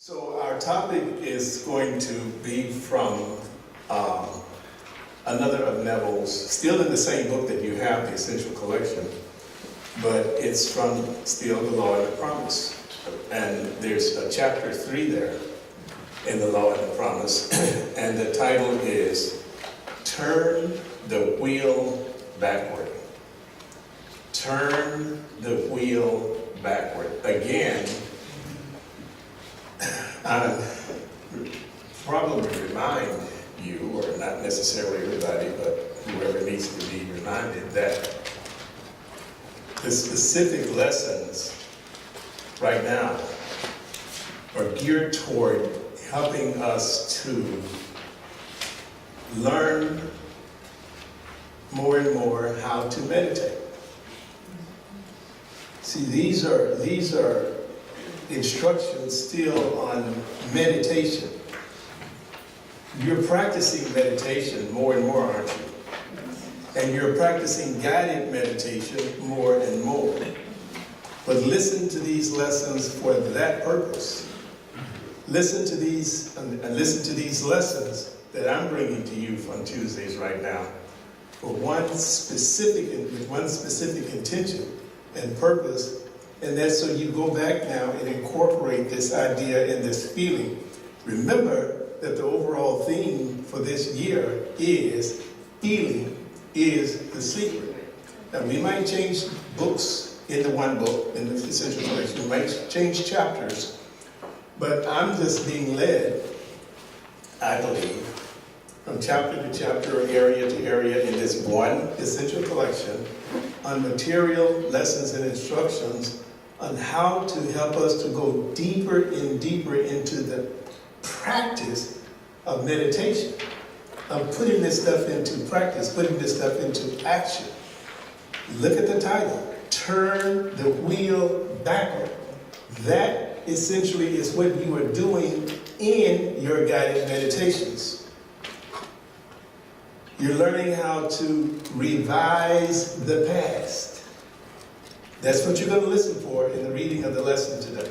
So our topic is going to be from another of Neville's, still in the same book that you have, the Essential Collection, but it's from still the Law and the Promise. And there's a chapter 3 there in the Law and the Promise, and the title is Turn the Wheel Backward. Turn the wheel backward. Again, I probably remind you, or not necessarily everybody, but whoever needs to be reminded that the specific lessons right now are geared toward helping us to learn more and more how to meditate. See, these are instructions still on meditation. You're practicing meditation more and more, aren't you? And you're practicing guided meditation more and more. But listen to these lessons for that purpose. Listen to these lessons that I'm bringing to you on Tuesdays right now with one specific intention and purpose. And that's so you go back now and incorporate this idea and this feeling. Remember that the overall theme for this year is feeling is the secret. Now we might change books in the one book, in the Essential Collection. We might change chapters. But I'm just being led, I believe, from chapter to chapter, area to area in this one Essential Collection on material lessons and instructions on how to help us to go deeper and deeper into the practice of meditation, of putting this stuff into practice, putting this stuff into action. Look at the title, Turn the Wheel Backward. That essentially is what you are doing in your guided meditations. You're learning how to revise the past. That's what you're going to listen for in the reading of the lesson today.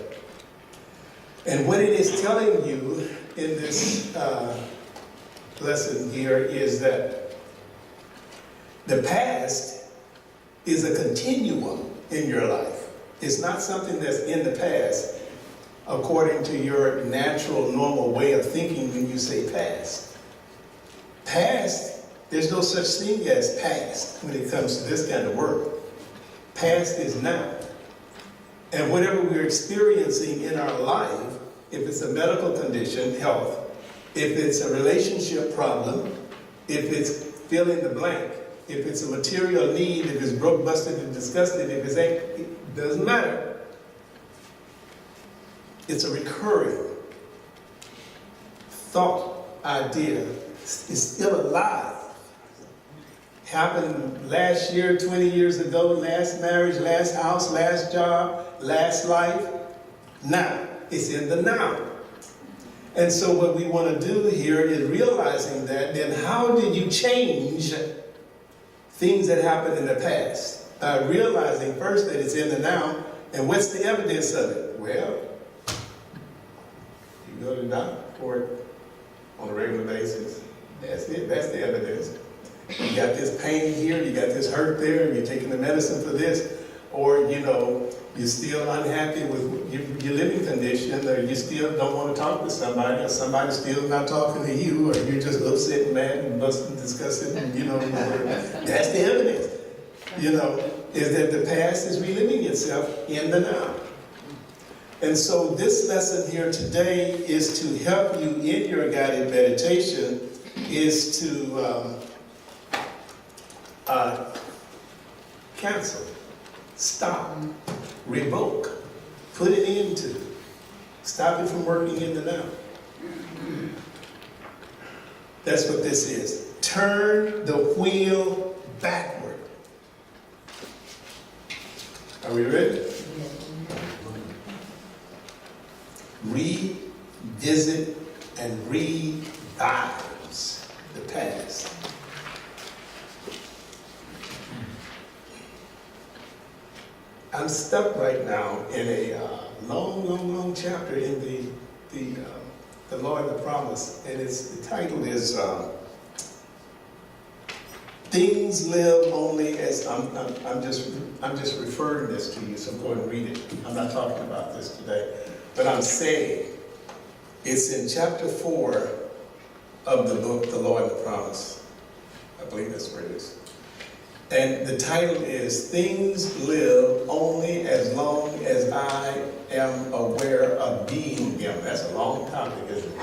And what it is telling you in this lesson here is that the past is a continuum in your life. It's not something that's in the past according to your natural, normal way of thinking when you say past. Past, there's no such thing as past when it comes to this kind of work. Past is now. And whatever we're experiencing in our life, if it's a medical condition, health, if it's a relationship problem, if it's fill in the blank, if it's a material need, if it's broke, busted, and disgusted, if it's it doesn't matter. It's a recurring thought, idea. It's still alive. Happened last year, 20 years ago, last marriage, last house, last job, last life. Now, it's in the now. And so what we want to do here is realizing that, then how did you change things that happened in the past? Realizing first that it's in the now, and what's the evidence of it? Well, you go to the doctor for it on a regular basis. That's it, that's the evidence. You got this pain here, you got this hurt there, and you're taking the medicine for this, or you're still unhappy with your living condition, or you still don't want to talk to somebody, or somebody's still not talking to you, or you're just upset and mad and busted, disgusted, and that's the evidence. Is that the past is reliving itself in the now. And so this lesson here today is to help you in your guided meditation, is to cancel, stop, revoke, put it into, stop it from working in the now. That's what this is. Turn the wheel backward. Are we ready? Revisit and revise the past. I'm stuck right now in a long chapter in the Lord the Promise, and the title is Things Live Only as, I'm just referring this to you, so go and read it. I'm not talking about this today, but I'm saying it's in chapter 4 of the book, The Lord the Promise. I believe that's where it is. And the title is Things Live Only as Long as I Am Aware of Being Them. That's a long topic, isn't it?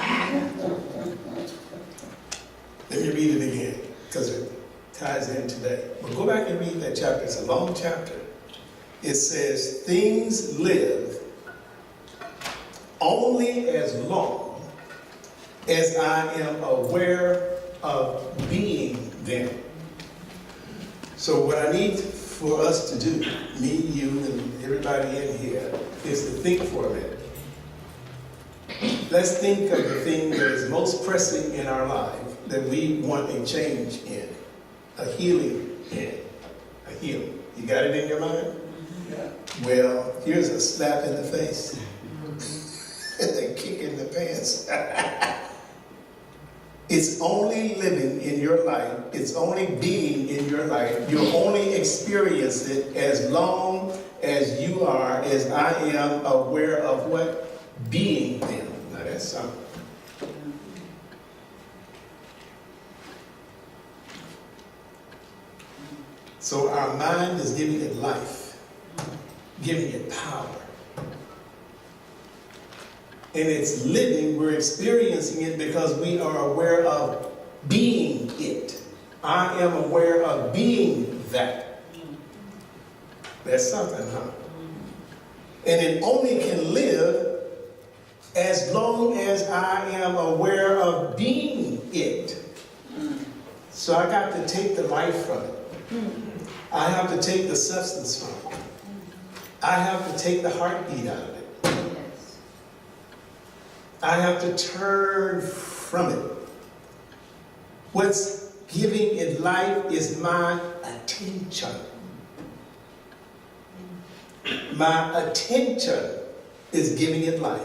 Let me read it again, because it ties in today. But go back and read that chapter. It's a long chapter. It says, things live only as long as I am aware of being them. So what I need for us to do, me, you, and everybody in here, is to think for a minute. Let's think of the thing that is most pressing in our life that we want a change in, a healing in, a healing. You got it in your mind? Yeah. Well, here's a slap in the face and a kick in the pants. It's only living in your life. It's only being in your life. You'll only experience it as long as you are, as I am, aware of what? Being them. Now that's something. So our mind is giving it life, giving it power. And it's living, we're experiencing it because we are aware of being it. I am aware of being that. That's something, huh? And it only can live as long as I am aware of being it. So I got to take the life from it. I have to take the substance from it. I have to take the heartbeat out of it. I have to turn from it. What's giving it life is my attention. My attention is giving it life.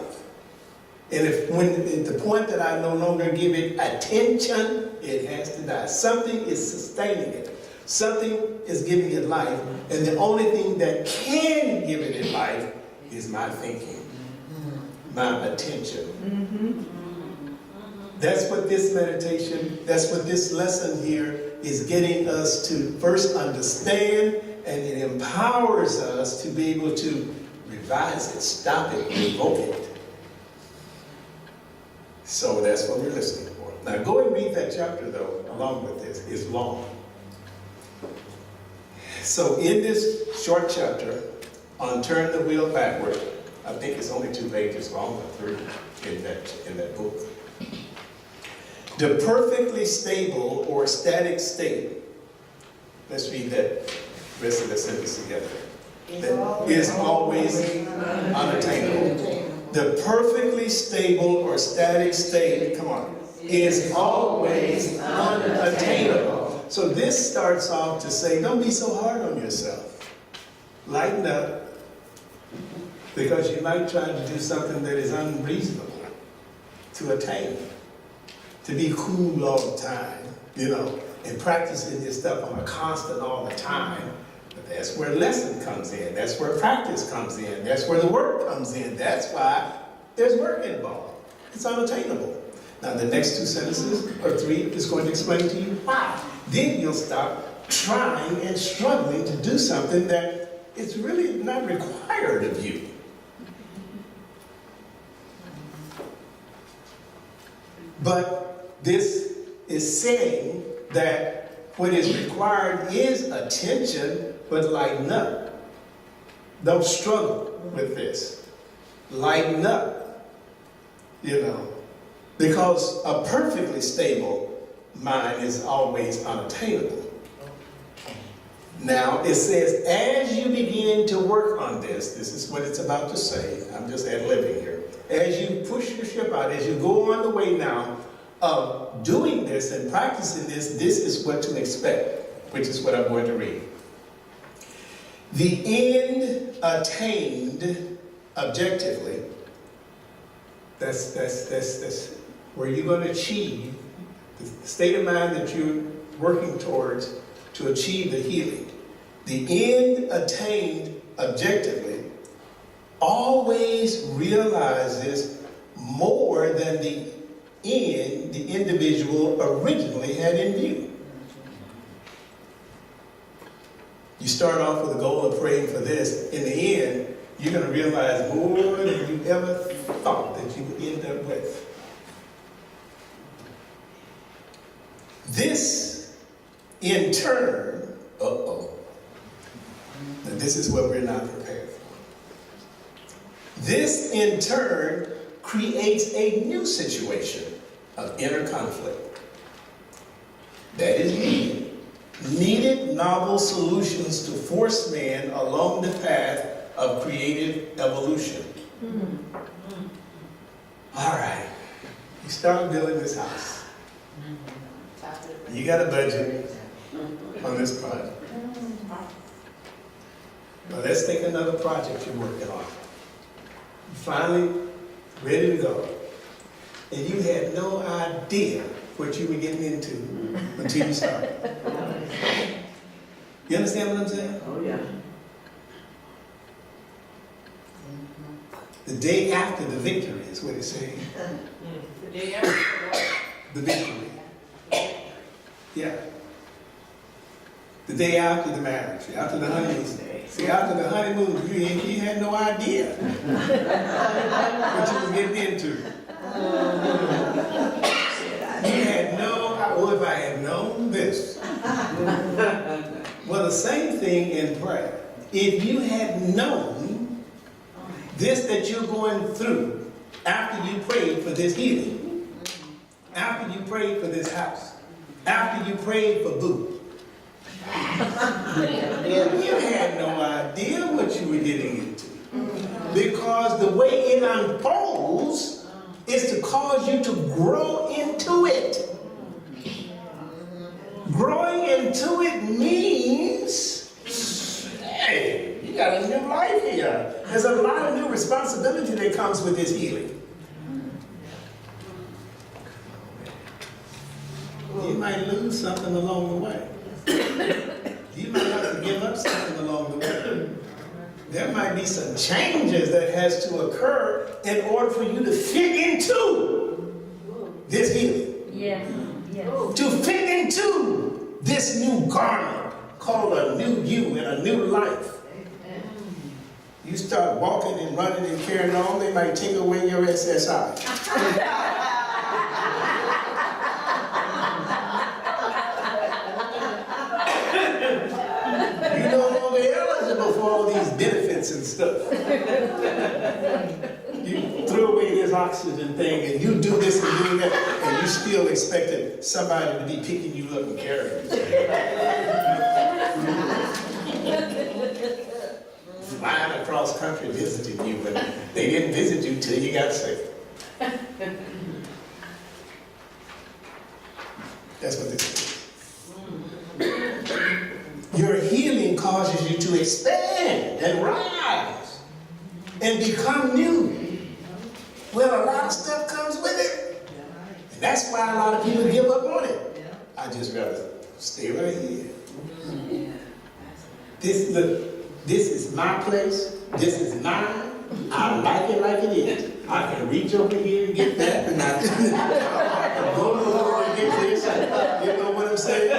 And at the point that I no longer give it attention, it has to die. Something is sustaining it. Something is giving it life. And the only thing that can give it life is my thinking. My attention. That's what this meditation, that's what this lesson here is getting us to first understand, and it empowers us to be able to revise it, stop it, revoke it. So that's what we're listening for. Now go and read that chapter though, along with this. It's long. So in this short chapter, on Turn the Wheel Backward, I think it's only 2 pages long, or 3 in that book. The perfectly stable or static state, let's read that rest of the sentence together, that is always unattainable. The perfectly stable or static state, come on, is always unattainable. So this starts off to say, don't be so hard on yourself. Lighten up. Because you might try to do something that is unreasonable to attain. To be cool all the time, and practicing this stuff on a constant all the time. But that's where lesson comes in. That's where practice comes in. That's where the work comes in. That's why there's work involved. It's unattainable. Now the next 2 sentences, or 3, is going to explain to you why. Then you'll stop trying and struggling to do something that is really not required of you. But this is saying that what is required is attention, but lighten up. Don't struggle with this. Lighten up, because a perfectly stable mind is always unattainable. Now, it says, as you begin to work on this is what it's about to say. I'm just ad-libbing here. As you push your ship out, as you go on the way now of doing this and practicing this is what to expect, which is what I'm going to read. The end attained objectively, that's where you're going to achieve the state of mind that you're working towards to achieve the healing. The end attained objectively always realizes more than the end the individual originally had in view. You start off with the goal of praying for this. In the end, you're going to realize more than you ever thought that you would end up with. This, in turn, now this is what we're not prepared for. This, in turn, creates a new situation of inner conflict. That is needed novel solutions to force man along the path of creative evolution. All right, you start building this house. You got a budget on this project. Now let's think another project you're working on. You're finally ready to go. And you had no idea what you were getting into until you started. You understand what I'm saying? Oh, yeah. The day after the victory is what it's saying. The day after The victory. Yeah. The day after the marriage, after the honeymoon. See, after the honeymoon, you had no idea what you were getting into. You had no, well, if I had known this. Well, the same thing in prayer. If you had known this that you're going through after you prayed for this healing, after you prayed for this house, after you prayed for Boo, you had no idea what you were getting into. Because the way it unfolds is to cause you to grow into it. Growing into it means, hey, you got a new life here. There's a lot of new responsibility that comes with this healing. You might lose something along the way. You might have to give up something along the way. There might be some changes that has to occur in order for you to fit into this healing. Yes. Yes. To fit into this new garment called a new you and a new life. You start walking and running and carrying on, they might take away your SSI. You're no longer eligible for all these benefits and stuff. You throw away this oxygen thing and you do this and do that, and you still expected somebody to be picking you up and carrying you. Flying across country visiting you, but they didn't visit you till you got sick. That's what this is. Your healing causes you to expand and rise and become new. Well, a lot of stuff comes with it. And that's why a lot of people give up on it. I just rather stay right here. This is my place. This is mine. I like it is. I can reach over here and get that, and I can go over and get this. You know what I'm saying?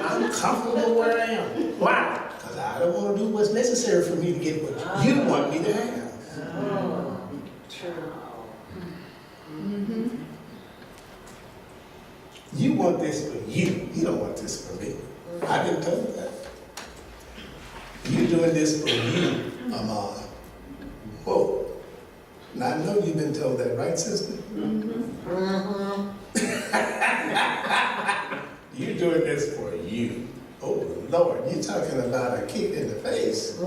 I'm comfortable where I am. Why? Because I don't want to do what's necessary for me to get what you want me to have. True. You want this for you. You don't want this for me. I've been told that. You're doing this for you, Mama. Whoa. Now I know you've been told that, right, sister? You're doing this for you. Oh, Lord, you're talking about a kick in the face.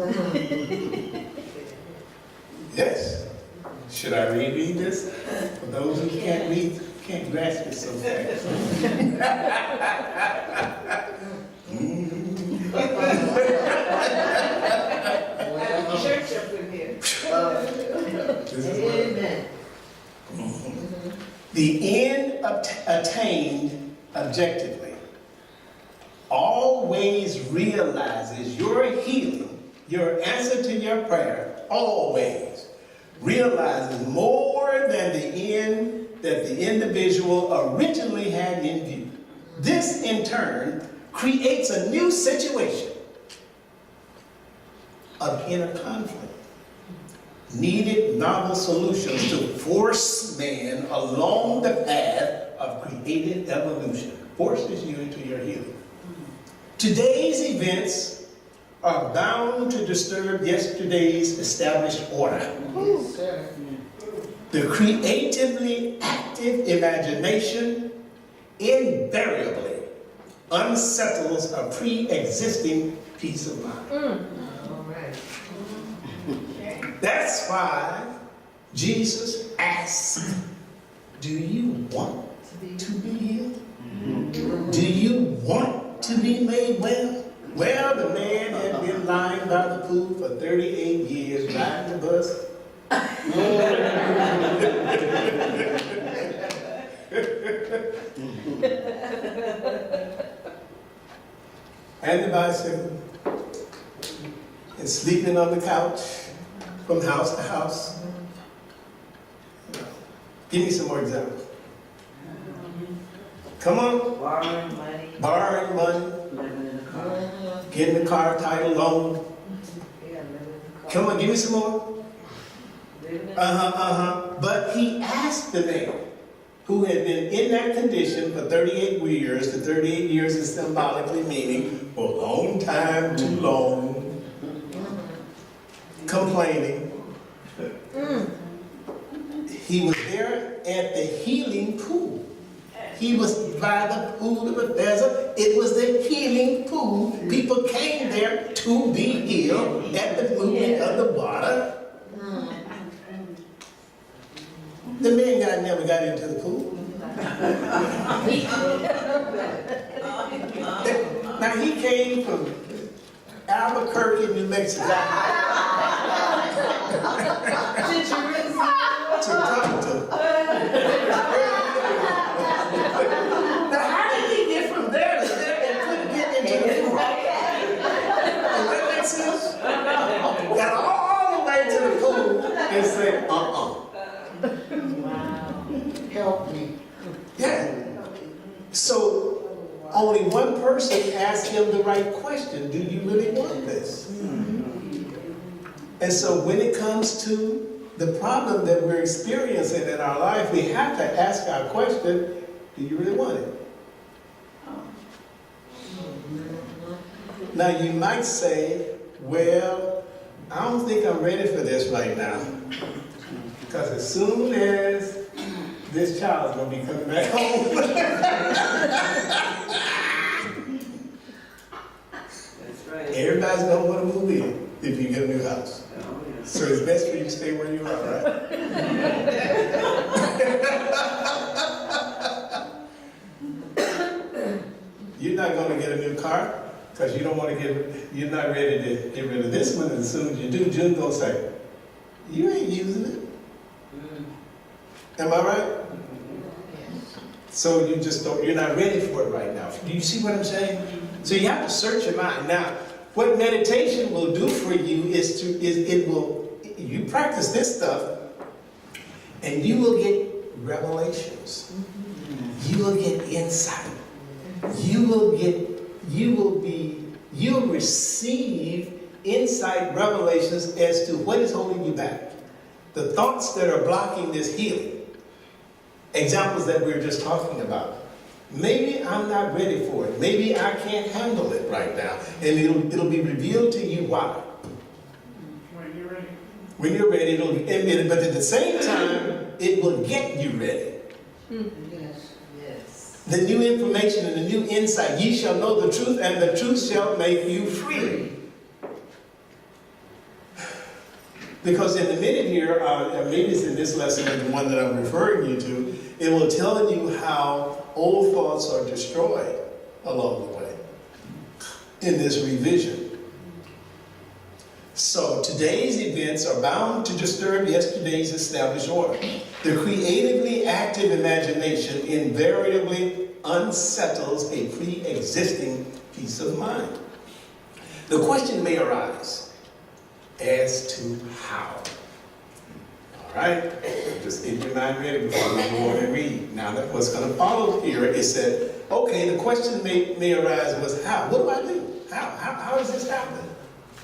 Yes. Should I reread this? For those who can't read, can't grasp it so fast. You sure This is what Amen. the end attained objectively always realizes your healing, your answer to your prayer, always realizes more than the end that the individual originally had in view. This, in turn, creates a new situation of inner conflict. Needed novel solutions to force man along the path of creative evolution. Forces you into your healing. Today's events are bound to disturb yesterday's established order. Yes, sir. The creatively active imagination invariably unsettles a pre-existing peace of mind. All right. That's why Jesus asked, do you want to be healed? Do you want to be made well? Well, the man had been lying by the pool for 38 years, riding the bus. And the bicycle, and sleeping on the couch from house to house. Give me some more examples. Come on. Borrowing money. Borrowing money, Living in a car. getting the car title loan. Yeah, living in a car. Come on, give me some more. Living in a But he asked the man who had been in that condition for 38 years. The 38 years is symbolically meaning for a long time, too long, complaining. He was there at the healing pool. He was by the pool of Bethesda. It was the healing pool. People came there to be healed at the movement of the water. The man guy never got into the pool. Now he came from Albuquerque, New Mexico, to talk to. Now how did he get from there to there and couldn't get into the pool? Does that make sense? Got all the way to the pool and said, Help me. Yeah. So only one person asked him the right question. Do you really want this? And so when it comes to the problem that we're experiencing in our life, we have to ask our question, do you really want it? Now you might say, well, I don't think I'm ready for this right now. Because as soon as this child's going to be coming back home. That's right. Everybody's going to want to move in if you get a new house. Oh, yeah. So it's best for you to stay where you are, right? You're not going to get a new car because you don't want to you're not ready to get rid of this one. As soon as you do, June's going to say, you ain't using it. Am I right? So you just don't, you're not ready for it right now. Do you see what I'm saying? So you have to search your mind. Now, what meditation will do for you is you practice this stuff and you will get revelations. You will get insight. You'll receive insight, revelations as to what is holding you back. The thoughts that are blocking this healing. Examples that we were just talking about. Maybe I'm not ready for it. Maybe I can't handle it right now. And it'll be revealed to you why. When you're ready. When you're ready, but at the same time, it will get you ready. Yes. Yes. The new information and the new insight. Ye shall know the truth, and the truth shall make you free. Because in the minute here, maybe it's in this lesson or the one that I'm referring you to, it will tell you how old thoughts are destroyed along the way in this revision. So today's events are bound to disturb yesterday's established order. The creatively active imagination invariably unsettles a pre-existing peace of mind. The question may arise as to how. All right? Just keep your mind ready before we go on and read. Now, what's going to follow here is that, okay, the question may arise was how? What do I do? How does this happen?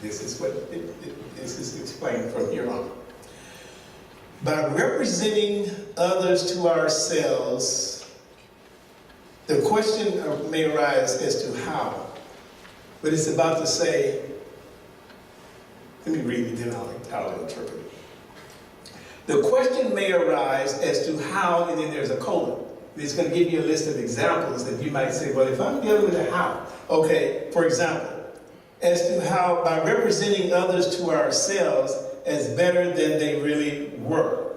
This is what this is explained from here on. By representing others to ourselves, the question may arise as to how. But it's about to say, let me read it, then I'll interpret it. The question may arise as to how, and then there's a colon. It's going to give you a list of examples that you might say, well, if I'm dealing with a how, okay, for example, as to how by representing others to ourselves as better than they really were,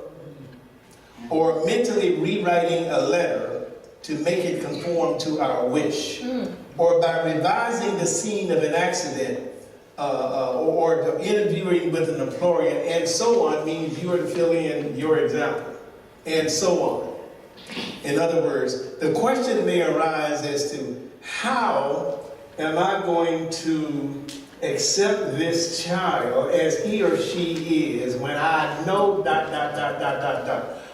or mentally rewriting a letter to make it conform to our wish, or by revising the scene of an accident, or interviewing with an employer, and so on, means you are to fill in your example, and so on. In other words, the question may arise as to how am I going to accept this child as he or she is when I know ...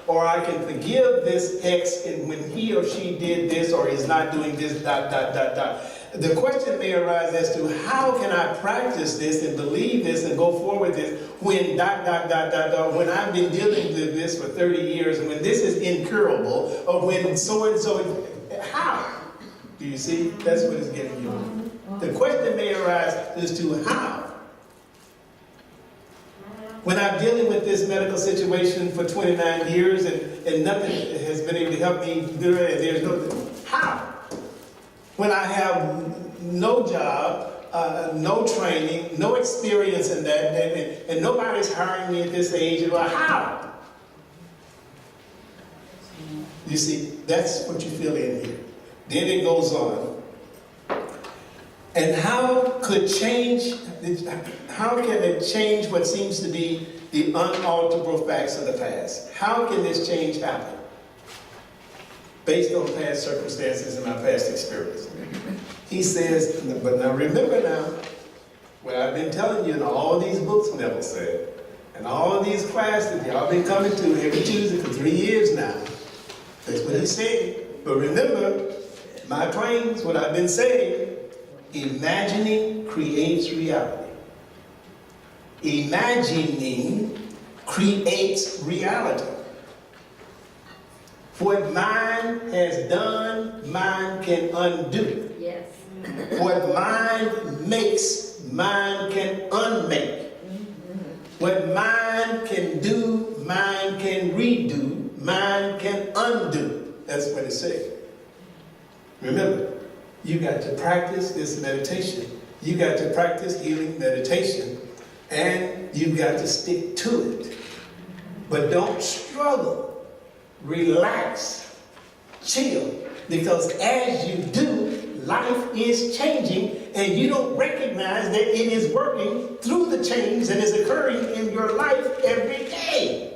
Or I can forgive this ex when he or she did this or is not doing this ... The question may arise as to how can I practice this and believe this and go forward with this when ... when I've been dealing with this for 30 years and when this is incurable, or when so and so. How? Do you see? That's what it's getting you. The question may arise as to how. When I'm dealing with this medical situation for 29 years and nothing has been able to help me do it, there's no how. When I have no job, no training, no experience in that, and nobody's hiring me at this age, well, how? You see, that's what you feel in here. Then it goes on. And how can it change what seems to be the unalterable facts of the past? How can this change happen? Based on past circumstances and my past experience. He says, but now remember now, what I've been telling you in all these books Neville said, and all of these classes that y'all been coming to every Tuesday for 3 years now. That's what he's saying. But remember, my claims, what I've been saying, imagining creates reality. Imagining creates reality. What mind has done, mind can undo. Yes. What mind makes, mind can unmake. What mind can do, mind can redo, mind can undo. That's what it says. Remember, you got to practice this meditation. You got to practice healing meditation. And you've got to stick to it. But don't struggle. Relax. Chill. Because as you do, life is changing and you don't recognize that it is working through the change that is occurring in your life every day.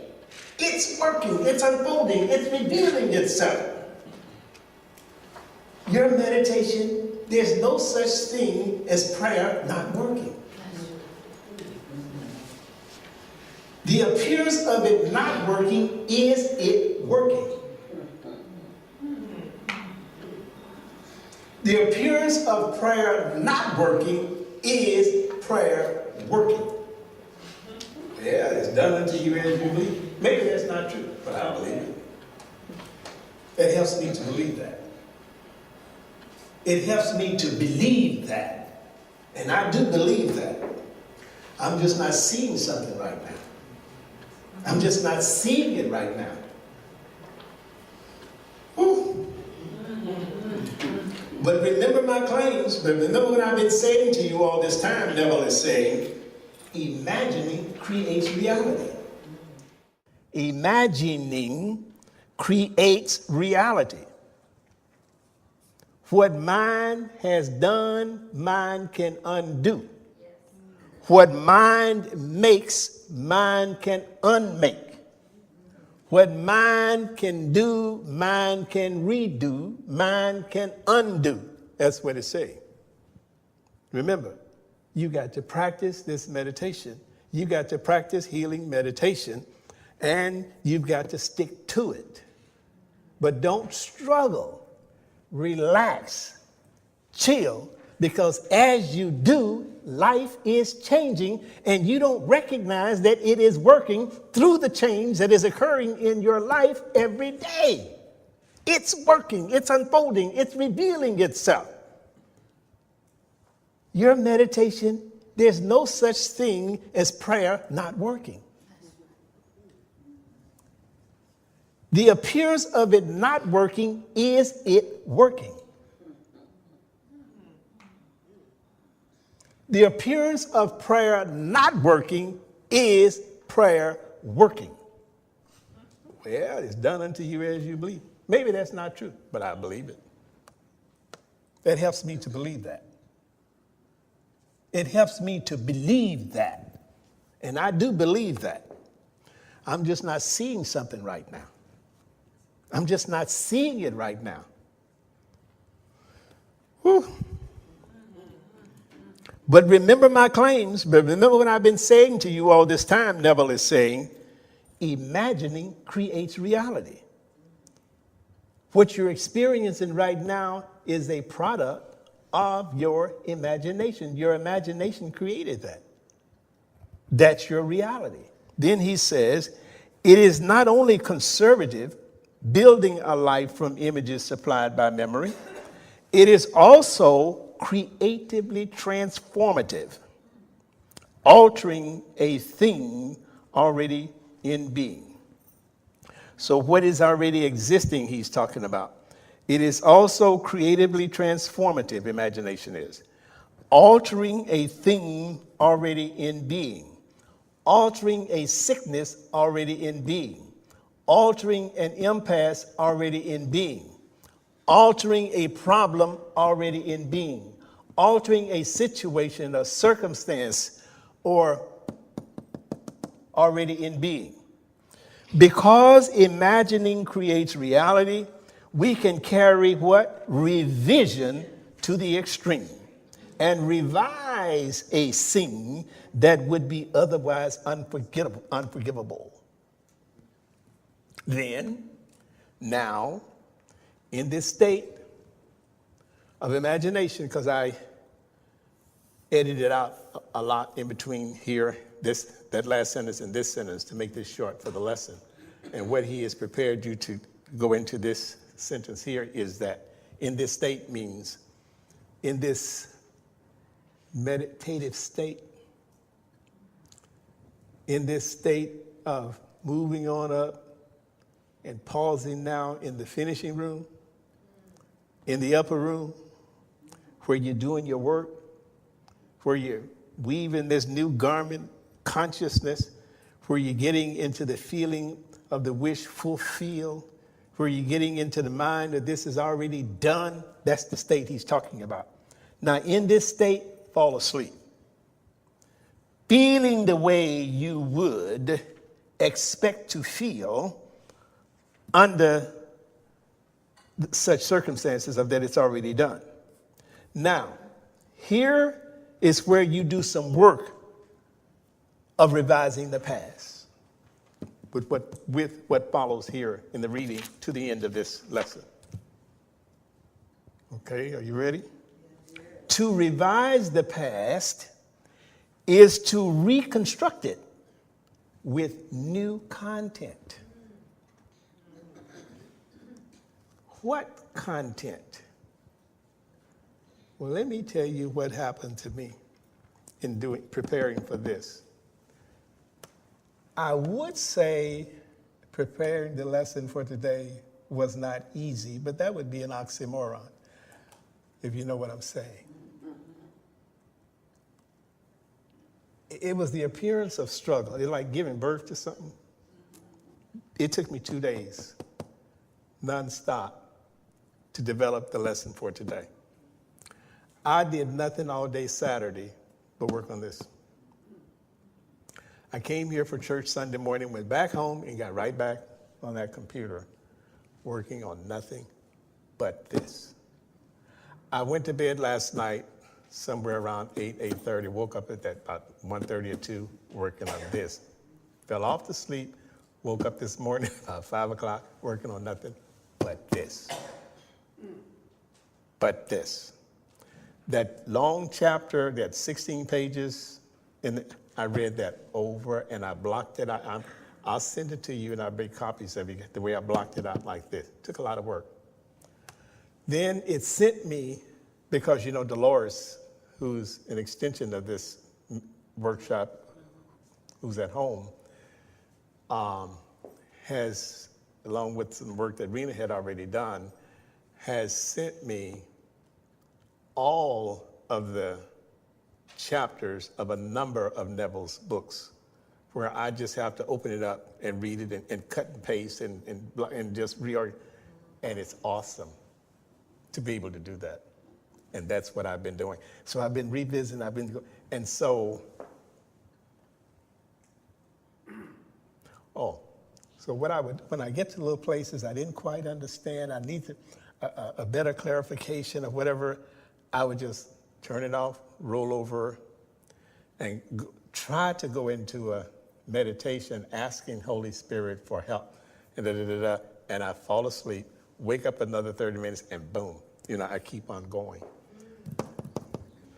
It's working. It's unfolding. It's revealing itself. Your meditation, there's no such thing as prayer not working. The appearance of it not working is it working. The appearance of prayer not working is prayer working. Yeah, it's done unto you as you believe. Maybe that's not true, but I believe it. It helps me to believe that. It helps me to believe that. And I do believe that. I'm just not seeing something right now. I'm just not seeing it right now. Whew. But remember my claims. But remember what I've been saying to you all this time. Neville is saying, imagining creates reality. Imagining creates reality. What mind has done, mind can undo. What mind makes, mind can unmake. What mind can do, mind can redo, mind can undo. That's what it's saying. Remember, you got to practice this meditation. You got to practice healing meditation, and you've got to stick to it. But don't struggle. Relax. Chill. Because as you do, life is changing, and you don't recognize that it is working through the change that is occurring in your life every day. It's working, it's unfolding, it's revealing itself. Your meditation, there's no such thing as prayer not working. The appearance of it not working is it working. The appearance of prayer not working is prayer working. Well, it's done unto you as you believe. Maybe that's not true, but I believe it. That helps me to believe that. It helps me to believe that. And I do believe that. I'm just not seeing something right now. I'm just not seeing it right now. Whew. But remember my claims. But remember what I've been saying to you all this time, Neville is saying, imagining creates reality. What you're experiencing right now is a product of your imagination. Your imagination created that. That's your reality. Then he says, it is not only conservative, building a life from images supplied by memory, it is also creatively transformative, altering a thing already in being. So what is already existing, he's talking about. It is also creatively transformative, imagination is. Altering a thing already in being. Altering a sickness already in being. Altering an impasse already in being. Altering a problem already in being. Altering a situation, a circumstance, or already in being. Because imagining creates reality, we can carry what? Revision to the extreme and revise a sin that would be otherwise unforgivable. Then, now, in this state of imagination, because I edited out a lot in between here, that last sentence and this sentence to make this short for the lesson. And what he has prepared you to go into this sentence here is that in this state means in this meditative state, in this state of moving on up and pausing now in the finishing room, in the upper room, where you're doing your work, where you're weaving this new garment, consciousness, where you're getting into the feeling of the wish fulfilled, where you're getting into the mind that this is already done. That's the state he's talking about. Now, in this state, fall asleep. Feeling the way you would expect to feel under such circumstances of that it's already done. Now, here is where you do some work of revising the past with what follows here in the reading to the end of this lesson. Okay, are you ready? To revise the past is to reconstruct it with new content. What content? Well, let me tell you what happened to me in preparing for this. I would say preparing the lesson for today was not easy, but that would be an oxymoron, if you know what I'm saying. It was the appearance of struggle. It's like giving birth to something. It took me 2 days, nonstop, to develop the lesson for today. I did nothing all day Saturday but work on this. I came here for church Sunday morning, went back home, and got right back on that computer, working on nothing but this. I went to bed last night, somewhere around 8:30, woke up at that about 1:30 or 2, working on this. Fell off to sleep, woke up this morning about 5 o'clock, working on nothing but this. But this. That long chapter, that 16 pages, I read that over and I blocked it out. I'll send it to you and I'll make copies of it the way I blocked it out like this. It took a lot of work. Then it sent me, because Dolores, who's an extension of this workshop, who's at home, has, along with some work that Rena had already done, has sent me all of the chapters of a number of Neville's books, where I just have to open it up and read it and cut and paste and just reorganize. And it's awesome to be able to do that. And that's what I've been doing. So I've been revisiting, and so when I get to little places I didn't quite understand, I need a better clarification of whatever, I would just turn it off, roll over, and try to go into a meditation asking Holy Spirit for help. And I fall asleep, wake up another 30 minutes, and boom, I keep on going.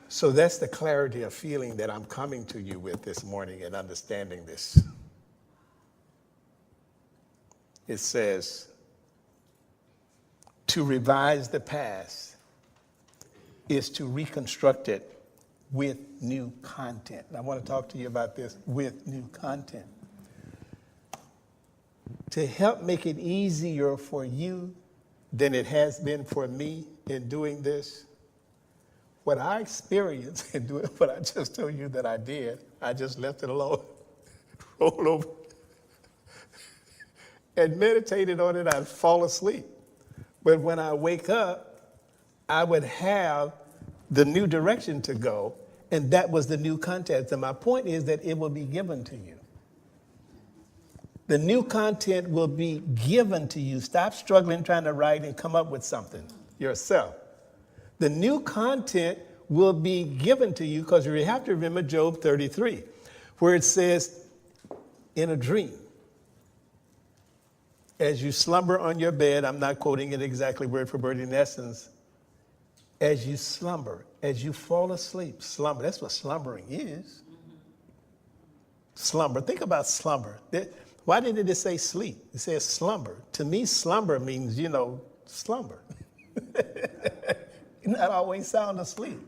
So that's the clarity of feeling that I'm coming to you with this morning and understanding this. It says, to revise the past is to reconstruct it with new content. And I want to talk to you about this, with new content. To help make it easier for you than it has been for me in doing this, what I experienced in doing what I just told you that I did, I just left it alone, rolled over, and meditated on it. I'd fall asleep. But when I wake up, I would have the new direction to go, and that was the new content. And my point is that it will be given to you. The new content will be given to you. Stop struggling trying to write and come up with something yourself. The new content will be given to you, because you have to remember Job 33, where it says, in a dream, as you slumber on your bed, I'm not quoting it exactly word for word in essence, as you slumber, as you fall asleep, slumber, that's what slumbering is. Slumber, think about slumber. Why didn't it say sleep? It says slumber. To me, slumber means, slumber. Not always sound asleep.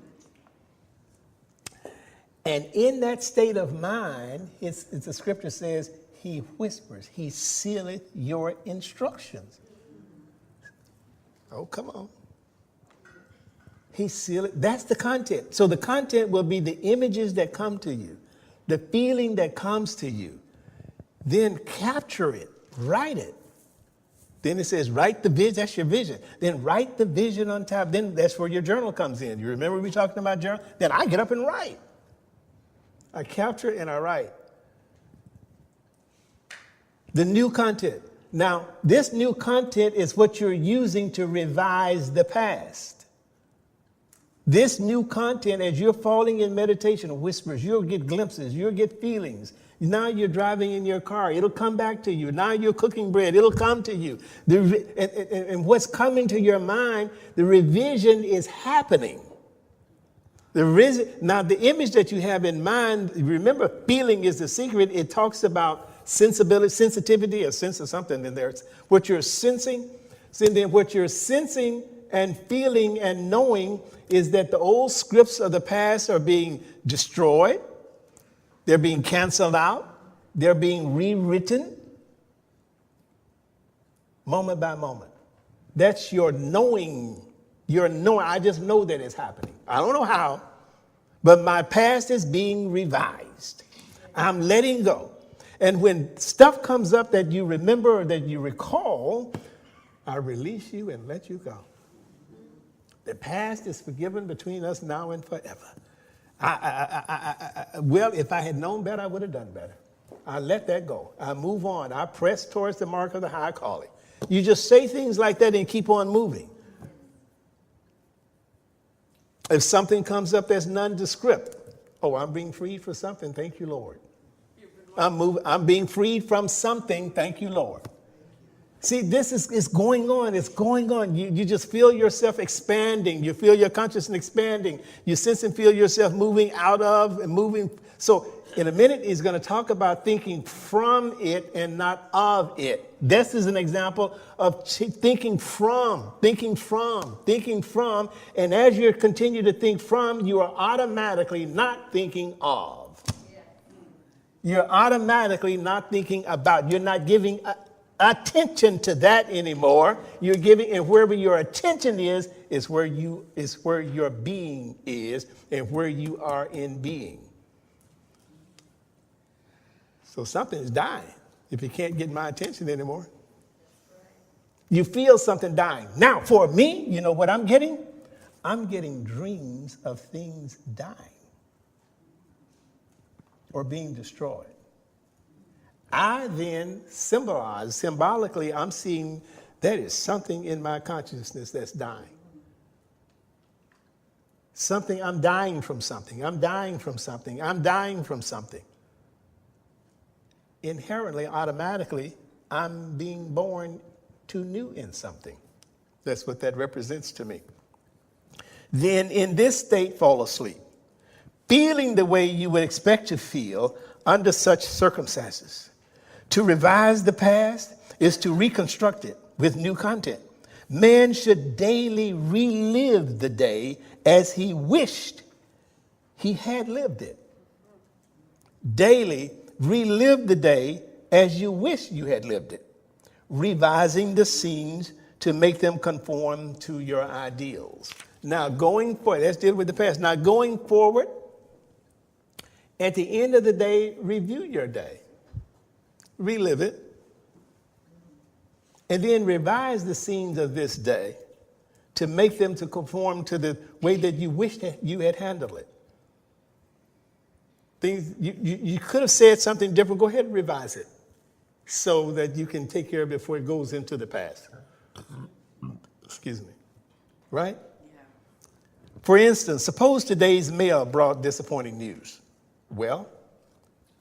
And in that state of mind, the scripture says, he whispers, he sealeth your instructions. Oh, come on. He sealeth, that's the content. So the content will be the images that come to you, the feeling that comes to you. Then capture it, write it. Then it says, write the vision, that's your vision. Then write the vision on top. Then that's where your journal comes in. You remember we talking about journal? Then I get up and write. I capture and I write. The new content. Now, this new content is what you're using to revise the past. This new content, as you're falling in meditation, whispers, you'll get glimpses, you'll get feelings. Now you're driving in your car, it'll come back to you. Now you're cooking bread, it'll come to you. And what's coming to your mind, the revision is happening. Now the image that you have in mind, remember, feeling is the secret. It talks about sensitivity, a sense of something in there. It's what you're sensing. And then what you're sensing and feeling and knowing is that the old scripts of the past are being destroyed. They're being canceled out. They're being rewritten moment by moment. That's your knowing. Your knowing. I just know that it's happening. I don't know how, but my past is being revised. I'm letting go. And when stuff comes up that you remember or that you recall, I release you and let you go. The past is forgiven between us now and forever. Well, if I had known better, I would have done better. I let that go. I move on. I press towards the mark of the high calling. You just say things like that and keep on moving. If something comes up that's nondescript, oh, I'm being freed for something. Thank you, Lord. I'm being freed from something. Thank you, Lord. See, this is going on. It's going on. You just feel yourself expanding. You feel your consciousness expanding. You sense and feel yourself moving out of and moving. So in a minute, he's going to talk about thinking from it and not of it. This is an example of thinking from. And as you continue to think from, you are automatically not thinking of. You're automatically not thinking about. You're not giving attention to that anymore. You're giving, and wherever your attention is where your being is and where you are in being. So something is dying if you can't get my attention anymore. You feel something dying. Now, for me, you know what I'm getting? I'm getting dreams of things dying or being destroyed. I then symbolically, I'm seeing there is something in my consciousness that's dying. I'm dying from something. Inherently, automatically, I'm being born to new in something. That's what that represents to me. Then in this state, fall asleep, feeling the way you would expect to feel under such circumstances. To revise the past is to reconstruct it with new content. Man should daily relive the day as he wished he had lived it. Daily relive the day as you wish you had lived it, revising the scenes to make them conform to your ideals. Now, going forward, let's deal with the past. Now, going forward, at the end of the day, review your day. Relive it. And then revise the scenes of this day to make them to conform to the way that you wish that you had handled it. Things you could have said something different. Go ahead and revise it so that you can take care of it before it goes into the past. Excuse me. Right? Yeah. For instance, suppose today's mail brought disappointing news. Well,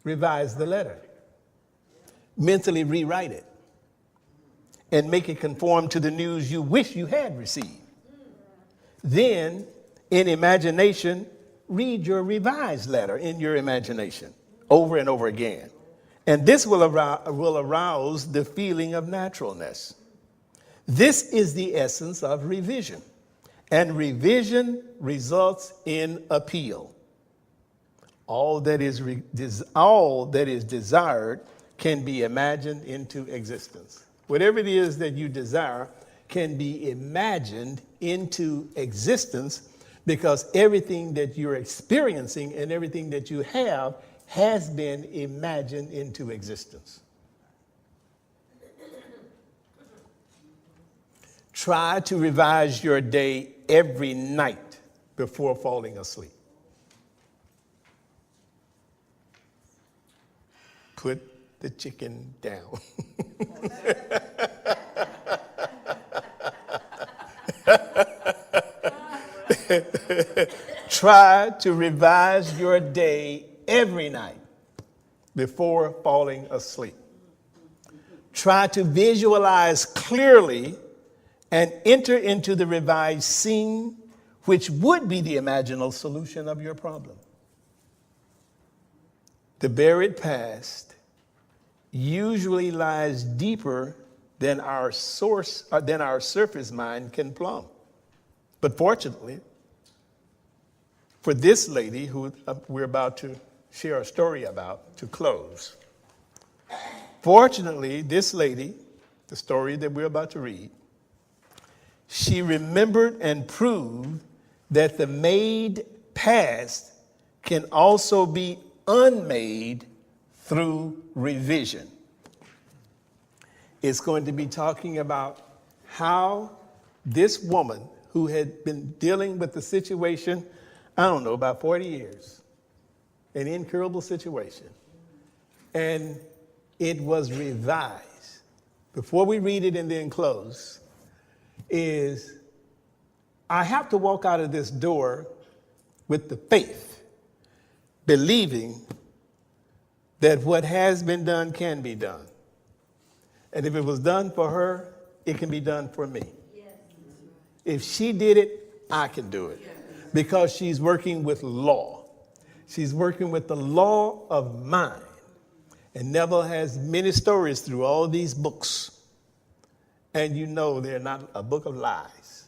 revise the letter. Mentally rewrite it and make it conform to the news you wish you had received. Then, in imagination, read your revised letter in your imagination over and over again. And this will arouse the feeling of naturalness. This is the essence of revision. And revision results in appeal. All that is desired can be imagined into existence. Whatever it is that you desire can be imagined into existence because everything that you're experiencing and everything that you have has been imagined into existence. Try to revise your day every night before falling asleep. Put the chicken down. Try to revise your day every night before falling asleep. Try to visualize clearly and enter into the revised scene, which would be the imaginal solution of your problem. The buried past usually lies deeper than our surface mind can plumb. But fortunately, for this lady who we're about to share a story about to close, fortunately, this lady, the story that we're about to read, she remembered and proved that the made past can also be unmade through revision. It's going to be talking about how this woman who had been dealing with the situation, I don't know, about 40 years, an incurable situation. and it was revised. Before we read it and then close, is I have to walk out of this door with the faith, believing that what has been done can be done. And if it was done for her, it can be done for me. If she did it, I can do it. Because she's working with law. She's working with the law of mind. And Neville has many stories through all these books. And you know they're not a book of lies.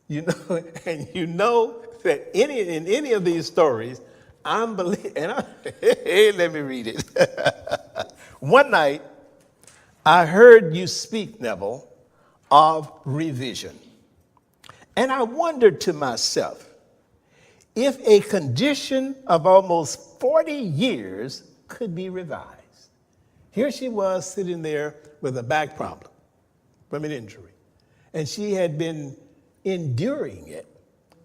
You know, and you know that in any of these stories, I'm believing, hey, let me read it. One night, I heard you speak, Neville, of revision. And I wondered to myself, if a condition of almost 40 years could be revised. Here she was sitting there with a back problem from an injury. And she had been enduring it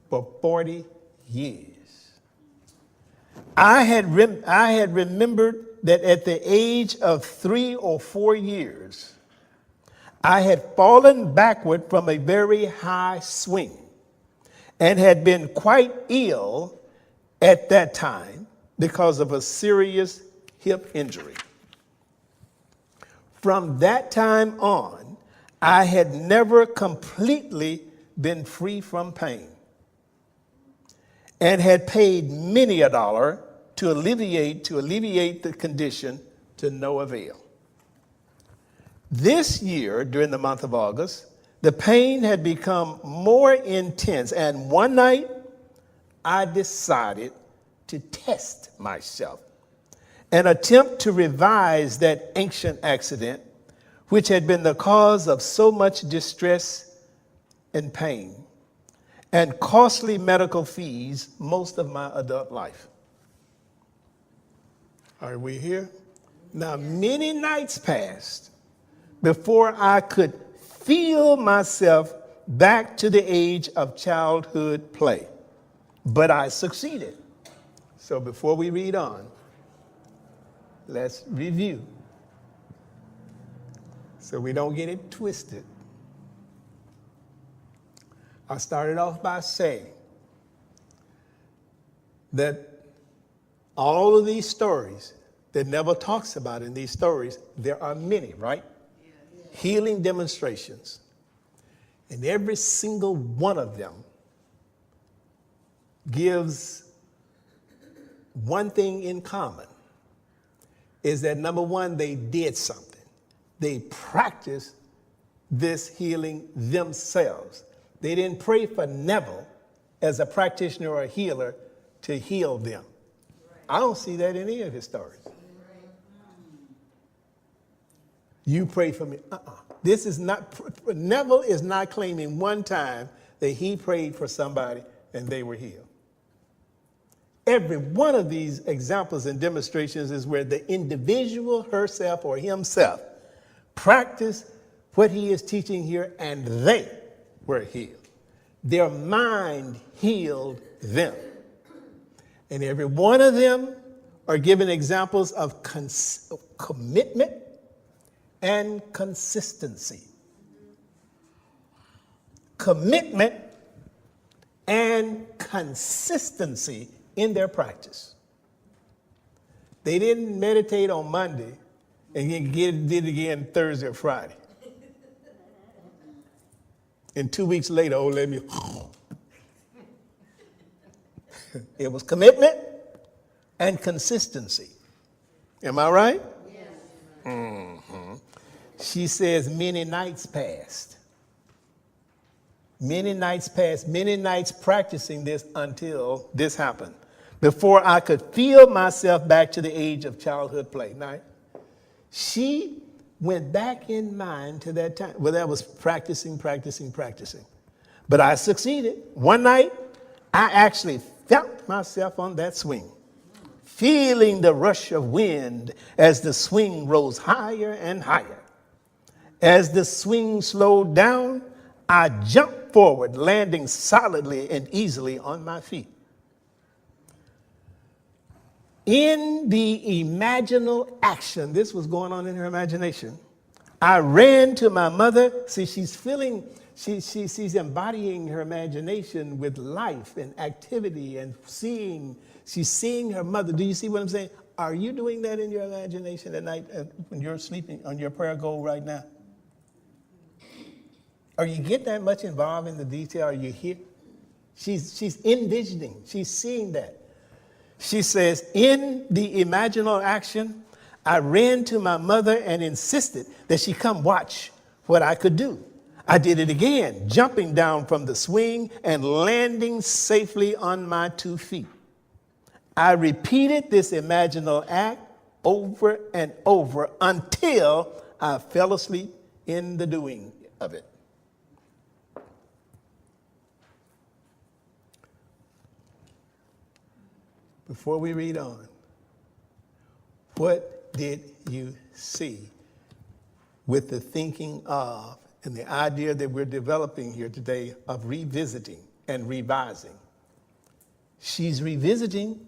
for 40 years. I had remembered that at the age of 3 or 4 years, I had fallen backward from a very high swing and had been quite ill at that time because of a serious hip injury. From that time on, I had never completely been free from pain and had paid many a dollar to alleviate the condition to no avail. This year, during the month of August, the pain had become more intense, and one night I decided to test myself and attempt to revise that ancient accident which had been the cause of so much distress and pain and costly medical fees most of my adult life. Are we here? Now, many nights passed before I could feel myself back to the age of childhood play, but I succeeded. So before we read on, let's review so we don't get it twisted. I started off by saying that all of these stories that Neville talks about in these stories, there are many, right? Healing demonstrations. And every single one of them gives one thing in common, is that number one, they did something. They practiced this healing themselves. They didn't pray for Neville as a practitioner or a healer to heal them. I don't see that in any of his stories. You pray for me. This is not, Neville is not claiming one time that he prayed for somebody and they were healed. Every one of these examples and demonstrations is where the individual herself or himself practiced what he is teaching here and they were healed. Their mind healed them. And every one of them are given examples of commitment and consistency. Commitment and consistency in their practice. They didn't meditate on Monday and then did it again Thursday or Friday. And 2 weeks later, let me. It was commitment and consistency. Am I right? Yes. Mm-hmm. She says many nights passed. Many nights passed, many nights practicing this until this happened. Before I could feel myself back to the age of childhood play. Now, she went back in mind to that time. Well, that was practicing. But I succeeded. One night, I actually felt myself on that swing, feeling the rush of wind as the swing rose higher and higher. As the swing slowed down, I jumped forward, landing solidly and easily on my feet. in the imaginal action, this was going on in her imagination. I ran to my mother. See, she's feeling, she's embodying her imagination with life and activity and seeing, she's seeing her mother. Do you see what I'm saying? Are you doing that in your imagination at night when you're sleeping on your prayer goal right now? Are you get that much involved in the detail? Are you here? She's envisioning, she's seeing that. She says, in the imaginal action, I ran to my mother and insisted that she come watch what I could do. I did it again, jumping down from the swing and landing safely on my 2 feet. I repeated this imaginal act over and over until I fell asleep in the doing of it. Before we read on, what did you see with the thinking of and the idea that we're developing here today of revisiting and revising? She's revisiting,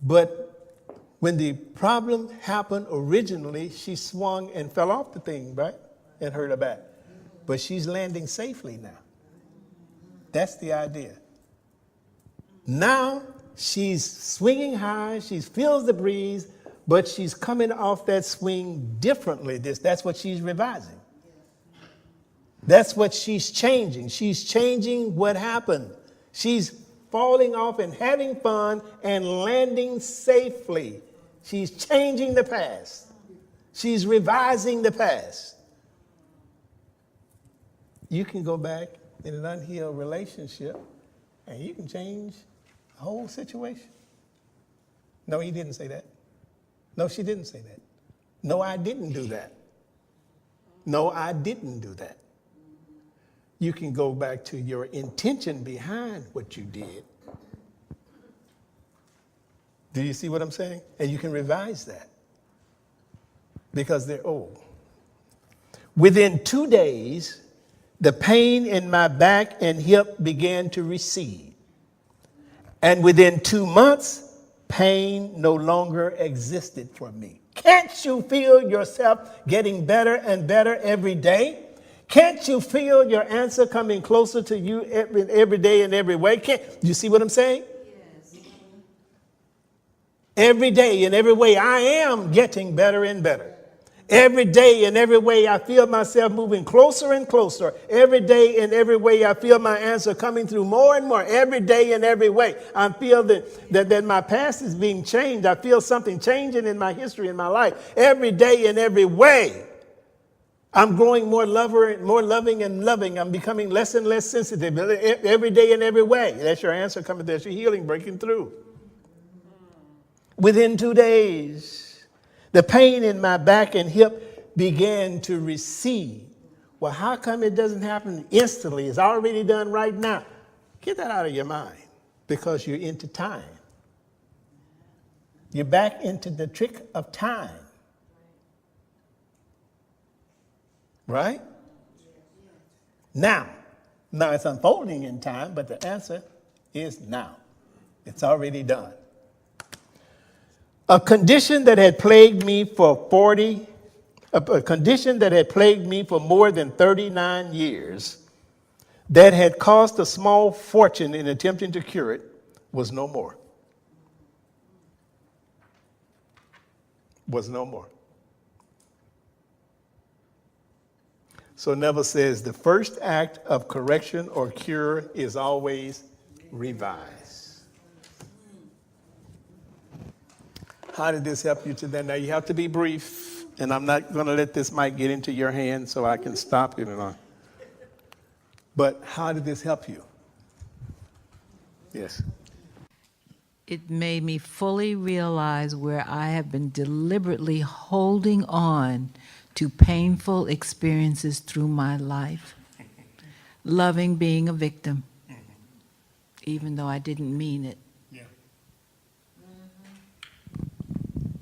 but when the problem happened originally, she swung and fell off the thing, right? And hurt her back. But she's landing safely now. That's the idea. Now, she's swinging high, she feels the breeze, but she's coming off that swing differently. That's what she's revising. That's what she's changing. She's changing what happened. She's falling off and having fun and landing safely. She's changing the past. She's revising the past. You can go back in an unhealed relationship and you can change the whole situation. No, he didn't say that. No, she didn't say that. No, I didn't do that. No, I didn't do that. You can go back to your intention behind what you did. Do you see what I'm saying? And you can revise that because they're old. Within 2 days, the pain in my back and hip began to recede. And within 2 months, pain no longer existed for me. Can't you feel yourself getting better and better every day? Can't you feel your answer coming closer to you every day in every way? Do you see what I'm saying? Yes. Every day in every way, I am getting better and better. Every day in every way, I feel myself moving closer and closer. Every day in every way, I feel my answer coming through more and more. Every day in every way, I feel that my past is being changed. I feel something changing in my history, in my life. Every day in every way, I'm growing more loving and loving. I'm becoming less and less sensitive. Every day in every way. That's your answer coming. There's your healing breaking through. Within 2 days, the pain in my back and hip began to recede. Well, how come it doesn't happen instantly? It's already done right now. Get that out of your mind because you're into time. You're back into the trick of time. Right? Now it's unfolding in time, but the answer is now. It's already done. A condition that had plagued me for more than 39 years, that had cost a small fortune in attempting to cure it, was no more. Was no more. So Neville says the first act of correction or cure is always revise. How did this help you today? Now you have to be brief, and I'm not going to let this mic get into your hand so I can stop you. But how did this help you? Yes. It made me fully realize where I have been deliberately holding on to painful experiences through my life, loving being a victim, even though I didn't mean it. Yeah.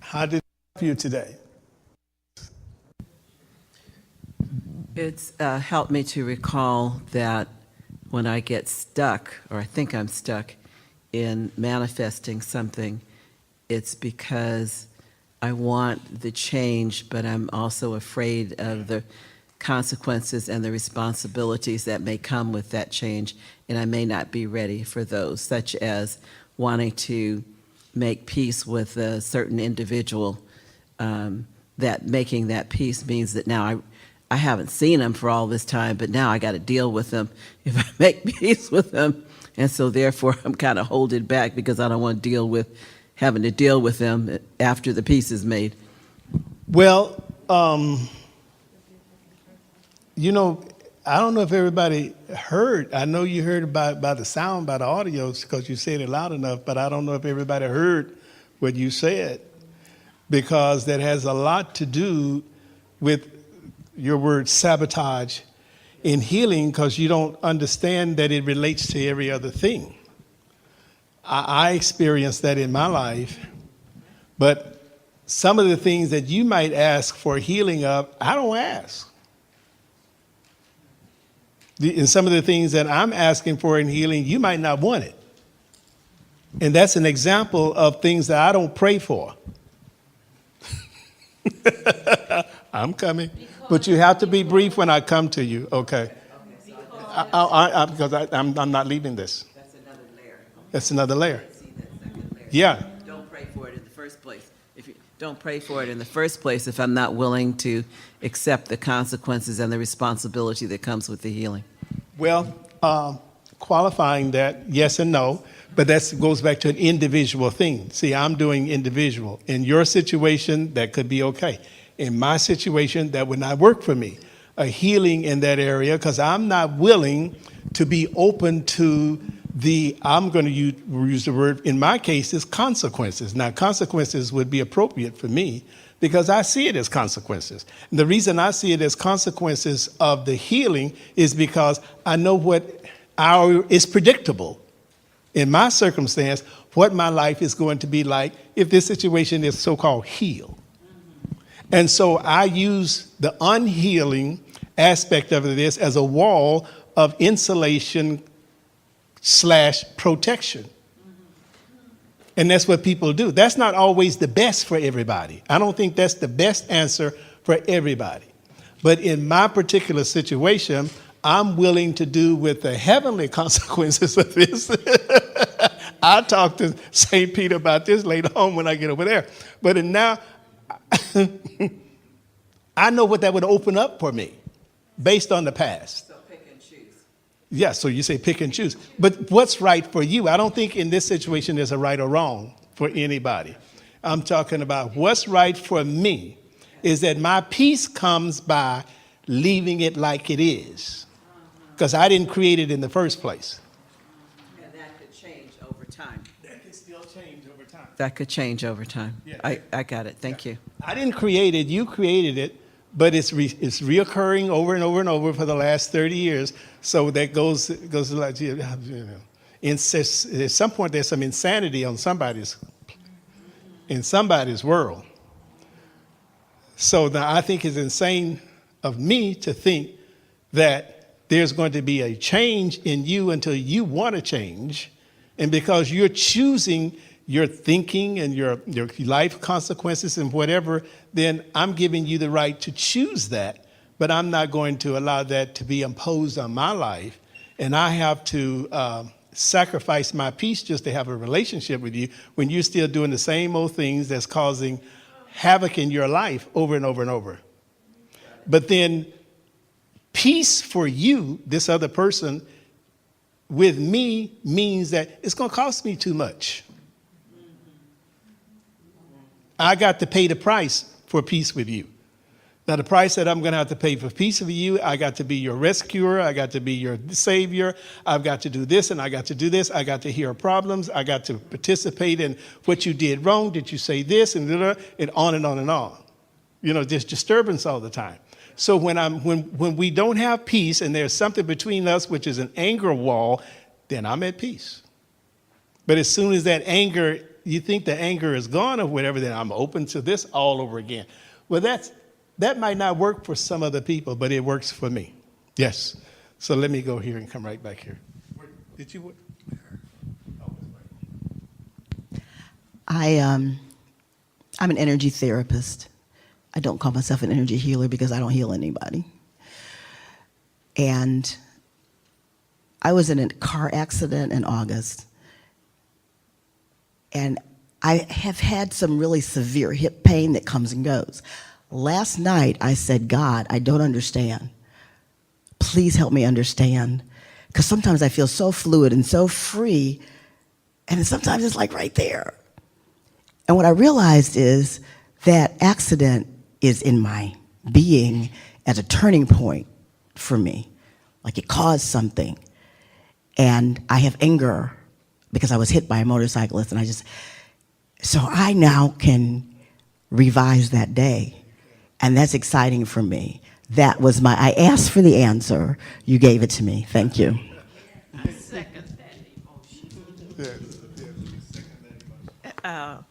How did it help you today? It's helped me to recall that when I get stuck, or I think I'm stuck in manifesting something, it's because I want the change, but I'm also afraid of the consequences and the responsibilities that may come with that change, and I may not be ready for those, such as wanting to make peace with a certain individual. That making that peace means that now I haven't seen them for all this time, but now I got to deal with them if I make peace with them. And so therefore, I'm kind of holding back because I don't want to deal with having to deal with them after the peace is made. Well, you know, I don't know if everybody heard. I know you heard by the sound, by the audio, because you said it loud enough, but I don't know if everybody heard what you said, because that has a lot to do with your word sabotage in healing, because you don't understand that it relates to every other thing. I experienced that in my life, but some of the things that you might ask for healing of, I don't ask. And some of the things that I'm asking for in healing, you might not want it. And that's an example of things that I don't pray for. I'm coming. But you have to be brief when I come to you, okay? Because I'm not leaving this. That's another layer. That's another layer. See that second layer. Yeah. Don't pray for it in the first place. If you don't pray for it in the first place, if I'm not willing to accept the consequences and the responsibility that comes with the healing. Well, qualifying that, yes and no, but that goes back to an individual thing. See, I'm doing individual. In your situation, that could be okay. In my situation, that would not work for me. A healing in that area, because I'm not willing to be open to I'm going to use the word, in my case, is consequences. Now, consequences would be appropriate for me because I see it as consequences. And the reason I see it as consequences of the healing is because I know what is predictable. In my circumstance, what my life is going to be like if this situation is so-called healed. And so I use the unhealing aspect of this as a wall of insulation / protection. And that's what people do. That's not always the best for everybody. I don't think that's the best answer for everybody. But in my particular situation, I'm willing to do with the heavenly consequences of this. I'll talk to St. Peter about this later on when I get over there. But now, I know what that would open up for me based on the past. So pick and choose. Yeah, so you say pick and choose. But what's right for you? I don't think in this situation there's a right or wrong for anybody. I'm talking about what's right for me is that my peace comes by leaving it like it is. Because I didn't create it in the first place. And that could change over time. That can still change over time. That could change over time. Yeah. I got it. Thank you. I didn't create it, you created it, but it's reoccurring over and over and over for the last 30 years. So that goes like, you know, at some point there's some insanity in somebody's world. So now I think it's insane of me to think that there's going to be a change in you until you want to change. And because you're choosing your thinking and your life consequences and whatever, then I'm giving you the right to choose that. But I'm not going to allow that to be imposed on my life. And I have to sacrifice my peace just to have a relationship with you when you're still doing the same old things that's causing havoc in your life over and over and over. But then peace for you, this other person, with me means that it's going to cost me too much. I got to pay the price for peace with you. Now, the price that I'm going to have to pay for peace with you, I got to be your rescuer. I got to be your savior. I've got to do this and I got to do this. I got to hear problems. I got to participate in what you did wrong. Did you say this? And on and on and on. You know, there's disturbance all the time. So when we don't have peace and there's something between us, which is an anger wall, then I'm at peace. But as soon as that anger, you think the anger is gone or whatever, then I'm open to this all over again. Well, that might not work for some other people, but it works for me. Yes. So let me go here and come right back here. Did you? I'm an energy therapist. I don't call myself an energy healer because I don't heal anybody. And I was in a car accident in August, and I have had some really severe hip pain that comes and goes. Last night, I said, God, I don't understand. Please help me understand. Because sometimes I feel so fluid and so free, and sometimes it's like right there. And what I realized is that accident is in my being as a turning point for me. Like it caused something. And I have anger because I was hit by a motorcyclist, and so I now can revise that day. And that's exciting for me. That was I asked for the answer. You gave it to me. Thank you. I second that emotion.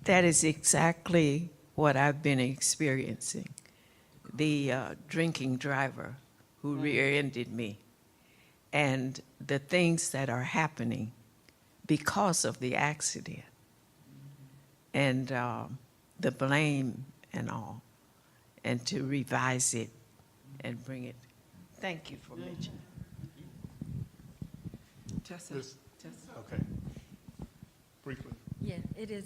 That is exactly what I've been experiencing. The drinking driver who rear-ended me, and the things that are happening because of the accident, and the blame and all, and to revise it and bring it. Thank you for mentioning. Tessa. Okay. Briefly. Yeah, it is.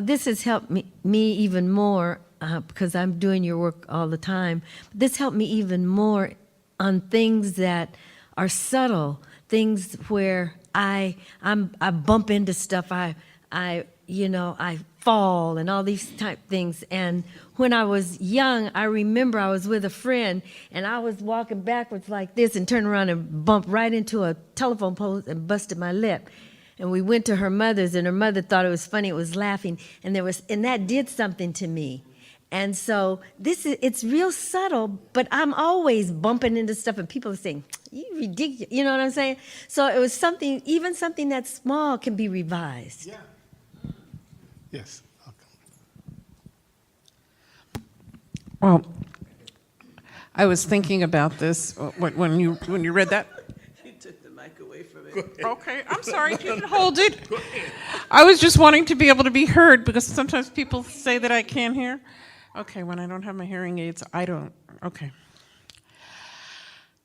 This has helped me even more because I'm doing your work all the time. This helped me even more on things that are subtle, things where I bump into stuff. I fall and all these type things. And when I was young, I remember I was with a friend and I was walking backwards like this and turned around and bumped right into a telephone pole and busted my lip. And we went to her mother's, and her mother thought it was funny, it was laughing, and that did something to me. And so it's real subtle, but I'm always bumping into stuff, and people are saying, "You ridiculous," you know what I'm saying? So it was even something that small can be revised. Yeah. Yes. Well, I was thinking about this when you read that. You took the mic away from it. Okay, I'm sorry, you can hold it. I was just wanting to be able to be heard because sometimes people say that I can't hear. Okay, when I don't have my hearing aids, I don't. Okay.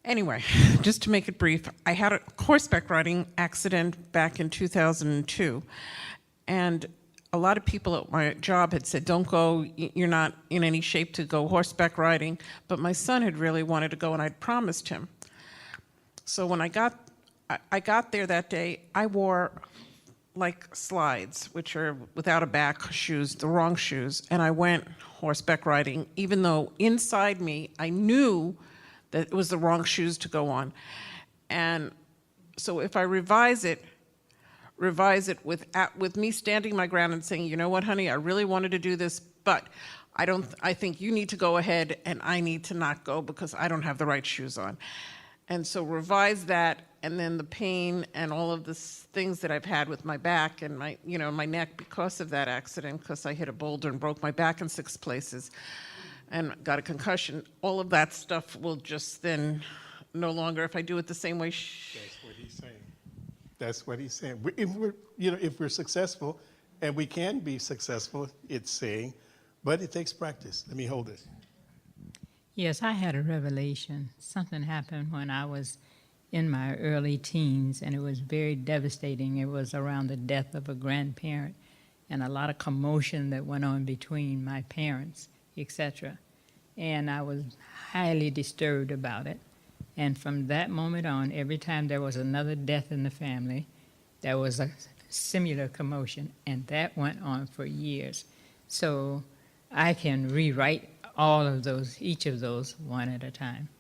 Anyway, just to make it brief, I had a horseback riding accident back in 2002, and a lot of people at my job had said, don't go, you're not in any shape to go horseback riding, but my son had really wanted to go, and I'd promised him. So when I got there that day, I wore like slides, which are without a back shoes, the wrong shoes, and I went horseback riding, even though inside me I knew that it was the wrong shoes to go on. And so if I revise it with me standing my ground and saying, you know what, honey, I really wanted to do this, but I think you need to go ahead and I need to not go because I don't have the right shoes on. And so revise that, and then the pain and all of the things that I've had with my back and my neck because of that accident, because I hit a boulder and broke my back in 6 places and got a concussion. All of that stuff will just then no longer, if I do it the same way. That's what he's saying. That's what he's saying. If we're successful, and we can be successful, it's saying, but it takes practice. Let me hold it. Yes, I had a revelation. Something happened when I was in my early teens, and it was very devastating. It was around the death of a grandparent and a lot of commotion that went on between my parents, etc. And I was highly disturbed about it. And from that moment on, every time there was another death in the family, there was a similar commotion, and that went on for years. So I can rewrite all of those, each of those, one at a time,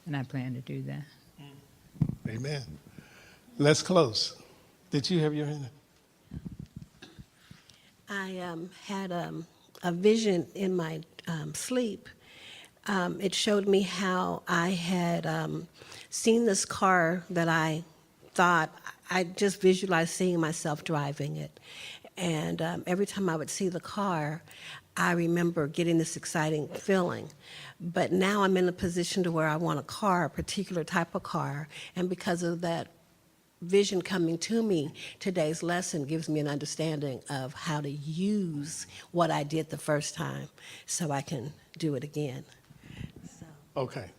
and I plan to do that. Amen. Let's close. Did you have your hand up? I had a vision in my sleep. It showed me how I had seen this car that I thought, I just visualized seeing myself driving it. And every time I would see the car, I remember getting this exciting feeling. But now I'm in a position to where I want a car, a particular type of car, and because of that vision coming to me, today's lesson gives me an understanding of how to use what I did the first time so I can do it again. So. Okay.